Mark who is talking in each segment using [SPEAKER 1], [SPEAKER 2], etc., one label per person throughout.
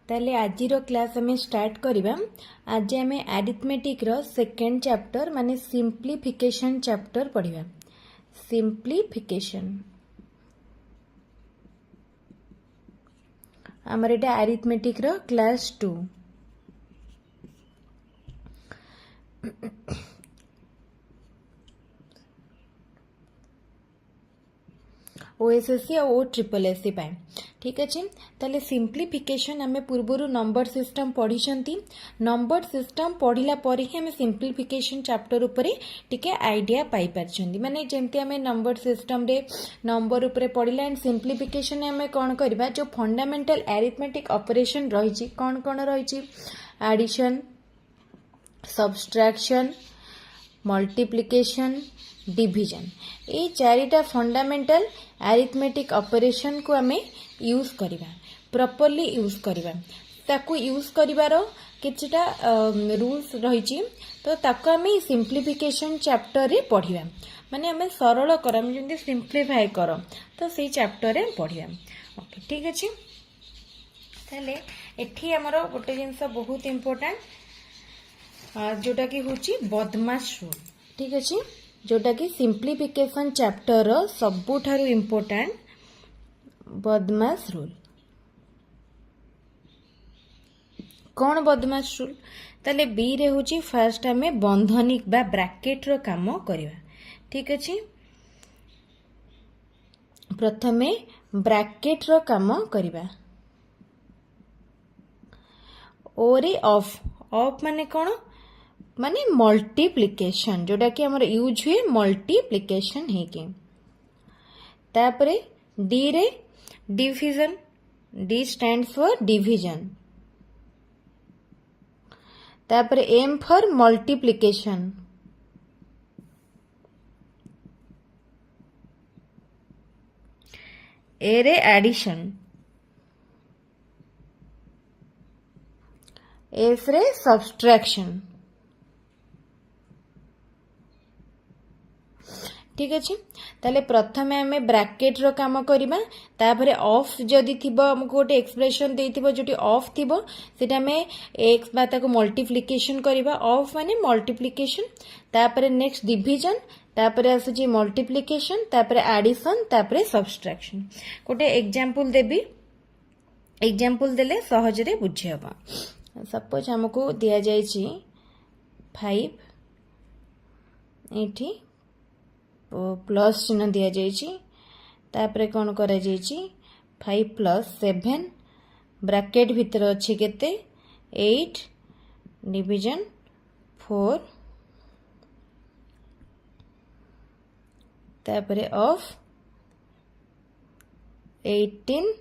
[SPEAKER 1] ताले आजिरो क्लास हमें स्टार्ट करिबा। आज हमें अरिथमेटिक रो सेकंड चैप्टर माने सिंप्लीफिकेशन चैप्टर पढ़िबा। सिंप्लीफिकेशन हमर एटा अरिथमेटिक रो क्लास 2। ओएसएससी और ओ ट्रिपल एससी पाए ठीक अच्छे। ताले सिंप्लीफिकेशन आम पूर्वर नंबर सिस्टम पढ़ी नंबर सिस्टम पढ़ला पर ही आम सिंप्लीफिकेशन चैप्टर उपरे टिके आइडिया पाई पारछंती। माने जेमती आम नंबर सिस्टम रे नंबर उपरे पढ़िला एंड सिंप्लीफिकेशन आम कौन करबा जो फंडामेंटल अरिथमेटिक ऑपरेशन रही कौन कौन रही एडिशन सब्सट्रैक्शन मल्टीप्लिकेशन डिवीजन ये चारिटा फंडामेंटल अरिथमेटिक ऑपरेशन को आमे यूज करिबा प्रॉपर्ली यूज करिबा ताकू यूज करिवार किछटा रूल्स रही तो ताकू आमे सिंप्लीफिकेशन चैप्टर रे पढ़िबा माने आमे सरल करम जेंति सिंप्लीफाई कर तो सेही चैप्टर रे पढ़िबा। ओके ठीक अछि। ताले एठी हमरो गोटे जिंस बहुत इंपोर्टेंट जोटा कि होची बदमाश रूल ठीक अछि जोटा कि सिंप्लीफिकेशन चैप्टर सबुठारु इंपोर्टेंट बदमाश रूल। कौन बदमाश रूल ताले बी रे होची फर्स्ट हमें बंधनिक बा ब्रैकेट रो काम करबा ठीक अछि। प्रथमे ब्रैकेट रो काम करबा ओरे ऑफ माने कौन माने मल्टीप्लिकेशन जोटा कि हमर यूज हुए मल्टीप्लिकेशन है कि तापरे डी रे division D stands for division तापरे एम फॉर मल्टीप्लिकेशन ए रे एडिशन एस रे सब्सट्रैक्शन ठीक अच्छे। ताले प्रथमे आमे ब्रैकेट रो काम करिबा तापरे ऑफ जदी थिबो हमको गोटे एक्सप्रेशन देथिबो जोटी ऑफ थिबो सेटा हमें एक्स बा ताको मल्टीप्लिकेशन करिबा ऑफ माने मल्टीप्लिकेशन तापरे नेक्स्ट डिवीजन तापरे आसुची मल्टीप्लिकेशन तापरे एडिशन तापरे सब्सट्रैक्शन। गोटे एग्जांपल देबी एग्जांपल देले सहज रे बुझी हबा। सपोज हमको दिया जायछि 5 एठी प्लस चिन्ह दिया जायछि तापरे कौन करा जायछि 5 प्लस 7 ब्रैकेट भीतर अछि केते 8 डिवीजन 4 तापरे ऑफ 18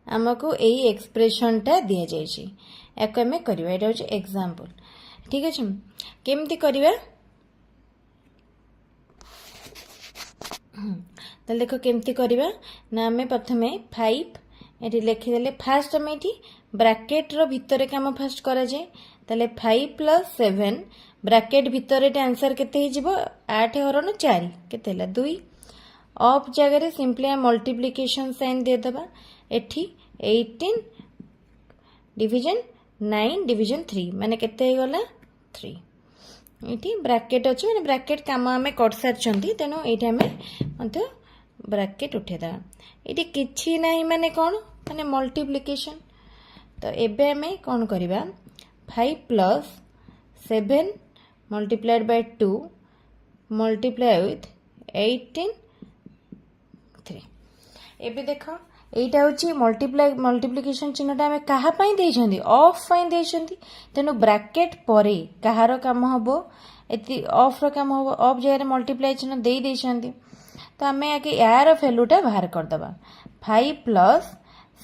[SPEAKER 1] हमको यही एक्सप्रेशन टा दिया जायछि एको हमें करबा एटा होछि एग्जांपल ठीक अछि। केमती करबा त देखो केमती करबा ना हमें प्रथमे 5 एठी लिखि देले फर्स्ट हमें एठी ब्रैकेट रो भितरे काम फर्स्ट करा जाय तले 5 प्लस 7 ब्रैकेट भितरे टे आंसर केते हे जिवो 8 हरण 4 केते हला 2 ऑफ जगह रे सिंपली मल्टीप्लिकेशन साइन दे दबा एठी 18 डिवीजन 9 डिवीजन 3 माने केते हे गला 3 एठी ब्रैकेट अछि माने ब्रैकेट काम हमें कर सारछंती तेनो एठी हमें अंत ब्रैकेट उठे दा एठी किछि नाही माने कोन माने मल्टीप्लिकेशन। तो एबे हमें कोन करबा 5 plus 7 multiplied by 2 multiply with 18 3 एबे देखो एटा होची मल्टीप्लिकेशन चिन्हटा हमें कहा पई देइछंती ऑफ पई देइछंती तेनो ब्रैकेट परे कहारो काम हबो एति ऑफ रो काम हबो ऑफ जगह मल्टीप्लाई चिन्ह देइ देइछंती तो हमें आके यार वैल्यूटा बाहर कर दबा 5 प्लस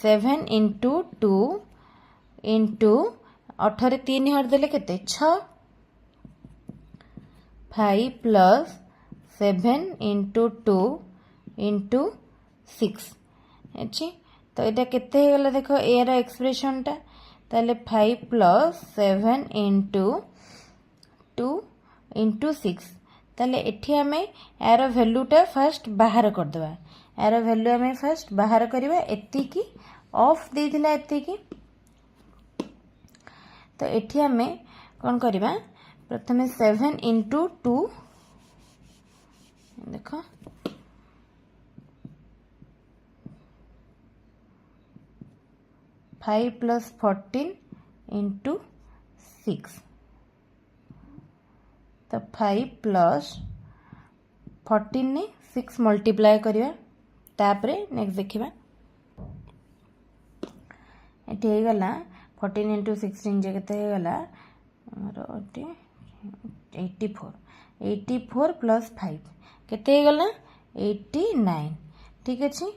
[SPEAKER 1] 7 इंटू 2 इंटू 8 रे 3 हर देले केते 6 5 प्लस 7 इंटू 2 इंटू 6 अच्छी तो ये केते हे गला देखो एरा एक्सप्रेशन टा ताले 5 प्लस 7 इंटू 2 इंटू 6 ताले एठी आमे यार वैल्यूटा फर्स्ट बाहर करदेबा यार वैल्यू आमे फर्स्ट बाहर करवा एतिकी ऑफ देथिला एतिकी तो एठी आमे कौन करवा प्रथमे 7 into 2 देखो 5 plus 14 into 6 तो 5 plus 14 ने 6 मल्टीप्लाई करिया तापरे नेक्स्ट देखिबा एठी हे गला 14 into 16 जे केते हे गला हमरो 84 plus 5 केते हे गला 89 ठीक अछि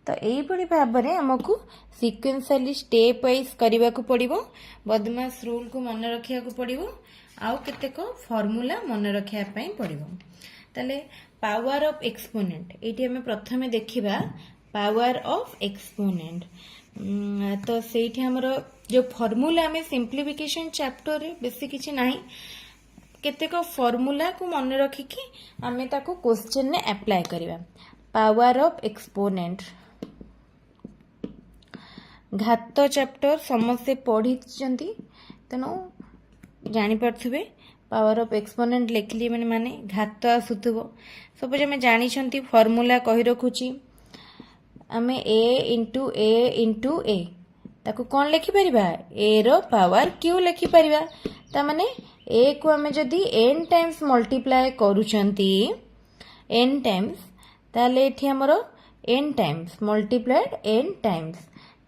[SPEAKER 1] तो यही भाव में आमको सिक्वेंशियली स्टेप वाइज करने को पड़ो बदमाश रूल को मन रखा पड़ो आउ केतेक फॉर्मूला मन रखापी पड़ो ताले पावर ऑफ एक्सपोनेंट ये आम प्रथम देखा पावर ऑफ एक्सपोनेंट तो सेठी हमर जो फॉर्मूला आम सिंप्लिफिकेशन चैप्टर रे बेसी किछि नाही केतेक फॉर्मूला को मन रखिकी आम ताको क्वेश्चन ने अप्लाई करबा पावर ऑफ एक्सपोनेंट घात चैप्टर समस्ते पढ़ी तेणु जानीपे पावर ऑफ एक्सपोनेंट लिखली माने घात आसुथबो सपोज आम जानी फॉर्मूला कही रखुची आम ए इंटू ए ताको कौन लिखिपर ए रो पावर क्यू लिखिपर तामाने ए को आम जदि n टाइम्स मल्टीप्लाई करूछंती n टाइम्स ताले एठी हमरो n times multiplied n times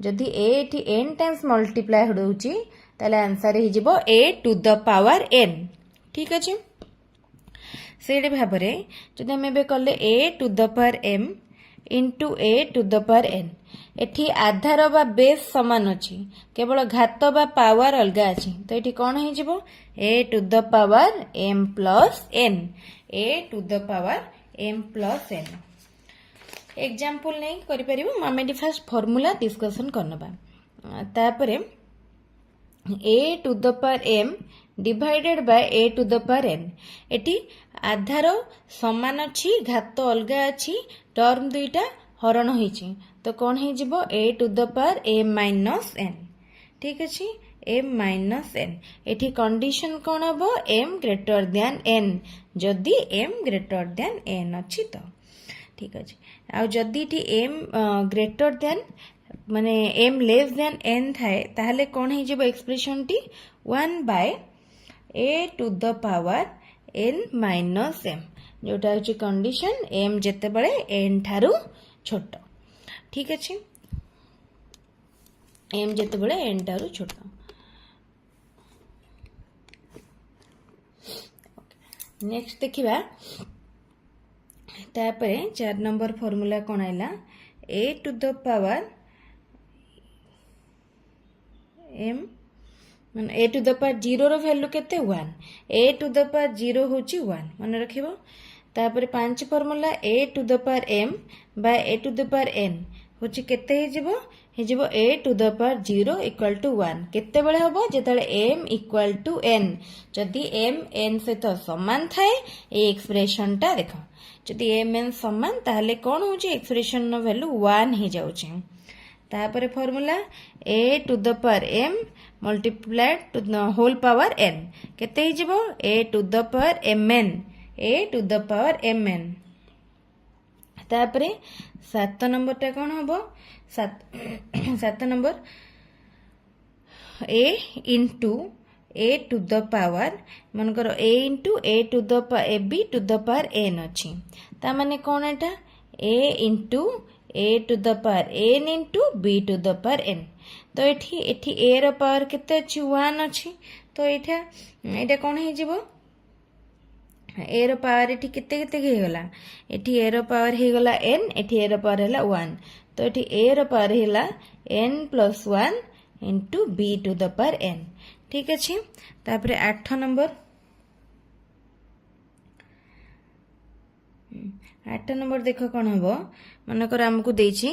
[SPEAKER 1] जदि एटी n टाइम्स मल्टीप्लाई होउची ताले आंसर हे जिवो a to the power n ठीक अछि सेडे भाबरे जदि हम एबे कले a to the power m into a to the power n एठी आधार बा बेस समान अछि केवल घात बा पावर अलगा अछि तो एठी कोन हे जिवो a to the power m plus n a to the power m plus n example नहीं करि परिबो आमे फर्स्ट फार्मूला डिस्कशन करनबा तापरे a to the power m divided by a to the power n एटी आधार समान अछि घात अलगा अछि टर्म दुईटा हरण होईछि तो कोन हे जिवो a to the power m minus n ठीक अछि m माइनस n एटी कंडीशन कोन हबो m ग्रेटर देन n जदि m ग्रेटर देन n अछि तो ठीक अछि आ जदि टी m ग्रेटर देन माने m लेस देन n थाए ताहले कोन हे जेबो एक्सप्रेशन टी 1 by a to the power n minus m जोटा अछि कंडीशन m जते बळे n थारु छोट ठीक अछि m जते बळे n थारु छोट नेक्स्ट देखिबा तापरे 4 नंबर फॉर्मूला कोन आइला a to the power m माने a टू द पावर 0 रो वैल्यू केते 1 a टू द पावर 0 होची 1 मन रखिबो तापरे 5 formula a to the power m by a to the power n होची केते हे जिवो a to the power 0 equal to 1 केते बेले हबो जेतले m इक्वल टू n जदी m n से तो समान थाए ए एक्सप्रेशन टा देखो जदि m n समान ताहले कोन होची एक्सप्रेशन नो वैल्यू 1 हे जाउची तापरे formula a to the power m multiplied to the whole power n केते हे जिवो a to the power mn a to the power mn तापरे 7 नंबर टा कोन हबो 7 number a into a to the power मन करो a into a to the power b to the power n अछि ता माने कोन एटा a into a to the power n into b to the power n तो एठी a रो पावर केते अछि 1 अछि तो एटा कोन हे जिवो a रो पावर एठी केते केते हे गला एठी a रो पावर हे गला n एठी a रो पावर हैला 1 तो एठी a रो पावर हैला n plus 1 into b to the power n ठीक अछि तापरे 8 नंबर 8 नंबर देखो कोन हबो मन कर हमकु देछि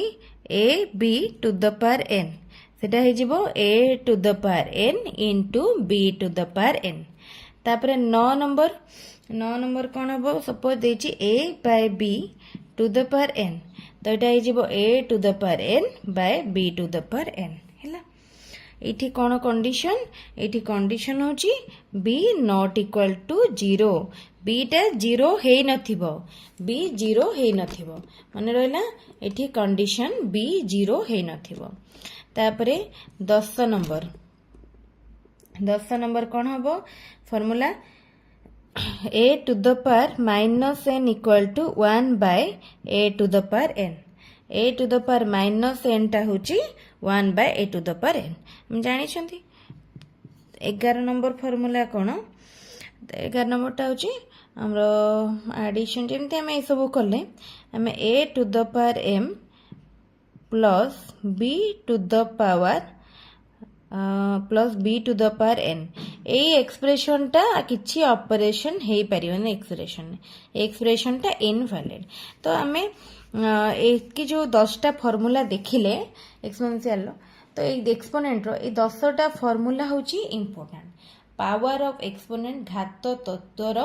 [SPEAKER 1] a b to the power n सेटा हे जिवो a to the power n into b to the power n तापर 9 नंबर कौन हम सपोज देछि a by b to the power n तो यहाँ a to the power n by b to the power n है ये कौन condition ये कंडीशन होची b नॉट इक्वल टू 0 बीटा 0 है नथिबो b 0 है नथिबो माने रहला एठी कंडीशन b 0 है नथिबो तापरे 10 नंबर कौन हबो formula a to the power minus n equal to 1 by a to the power n a to the power minus n टा होची 1 by a to the power n हम जानि छथि 11 नंबर फार्मूला कोन 11 number टा होची हमरो एडिशन जेमते हम ए सब करले हम a to the power m plus b to the power plus b to the power n ए एक्सप्रेशन टा किछि ऑपरेशन हे परिवन एक्सप्रेशन टा इनवैलिड तो हमें एक जो 10 टा फार्मूला देखिले एक्सपोनेंशियल तो एक्सपोनेंट रो 10 टा फार्मूला होची इंपोर्टेंट पावर ऑफ एक्सपोनेंट घात तत्वर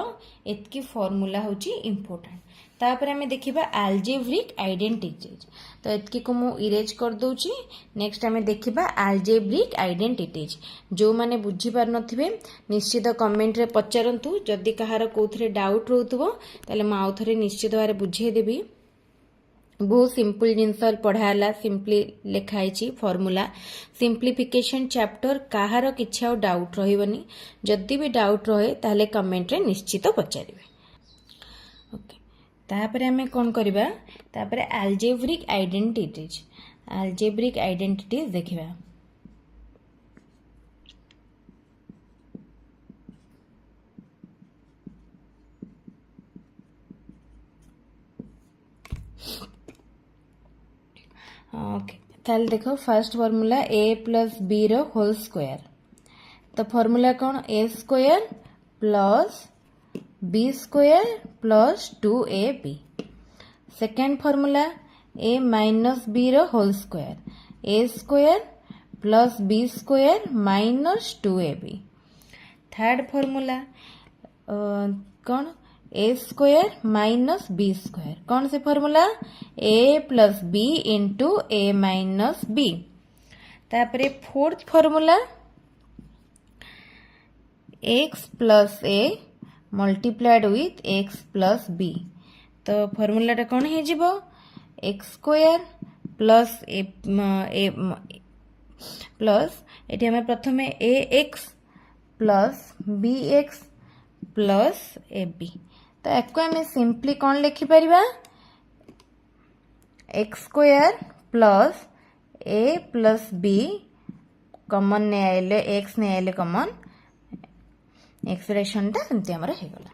[SPEAKER 1] एतकी फार्मूला होची इंपोर्टेंट तापर हमें देखिबा अलजेब्रिक आइडेंटिटीज तो एतकी को मु इरेज कर दोची नेक्स्ट हमें देखिबा अलजेब्रिक आइडेंटिटीज जो माने बुझी पार नथिबे निश्चित कमेंट रे पचारंतु जदी कहार कोथरे डाउट रहउतबो ताले म आउथरे निश्चित बारे बुझे देबी बहुत सिंपल जिनस पढ़ाला सिंपली लिखाई फॉर्मूला सिंप्लिफिकेशन चैप्टर कहार किछि आ डाउट रहिबनी जदी भी डाउट रहे ताले कमेंट रे निश्चित पचारिबे ओके तापर हमें कोन करबा तापर अलजेब्रिक आइडेंटिटीज देखिबा ओके ताल देखो first formula a plus b रो होल स्क्वायर तो फार्मूला कौन a square plus b square plus 2ab second formula a minus b रो whole square a square plus b square minus 2ab third formula कौन a square minus b square कौन से formula a plus b into a minus b तापरे fourth formula x plus a multiplied with x plus b तो formula टा कौन है जीवो x square plus a plus eighty हमें प्रथमे ax plus bx plus ab तो एको हमें सिंपली कौन लिखि परिबा एक्स स्क्वायर प्लस ए प्लस बी कॉमन ने आइले एक्स ने आइले कॉमन एक्सप्रेशन टा एमती हमर हे गला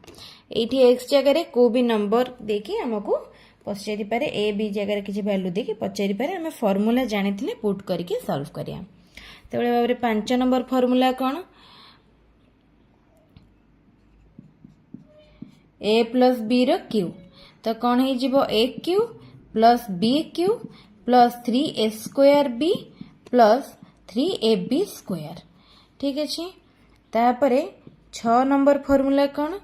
[SPEAKER 1] एठी एक्स जगह रे को भी नंबर देखि हमकु पचारि पारे ए बी जगह रे किछि वैल्यू देखि पचारि पारे हमें फार्मूला जानिथिले पुट करके सॉल्व करिया तेबे बाबरे 5 नंबर फार्मूला कोन a प्लस b रो क्यू तो कौन है जीवो a cube plus b cube plus 3a square b plus 3ab square ठीक अच्छे तापरे 6 नंबर फार्मूला कौन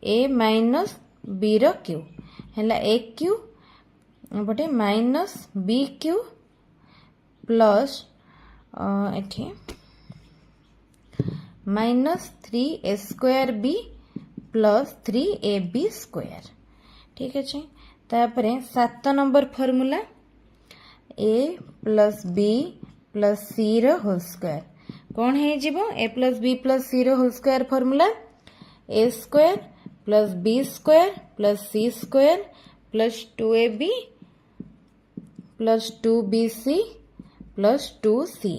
[SPEAKER 1] a माइनस b रो क्यू हैला a क्यू बटे माइनस b क्यू प्लस एठी minus 3a square b plus 3ab square ठीक अच्छे तापरे 7 number formula a plus b plus c रो होल स्क्वायर कौन है जीवो a plus b plus c रो whole square formula a square plus b square plus c square plus 2ab plus 2bc plus 2ca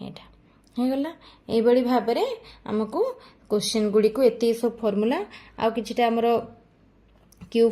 [SPEAKER 1] एटा हे गला ए बड़ी भाबरे हमकु question गुडी को एते सब फार्मूला आ किछटा हमरो क्यू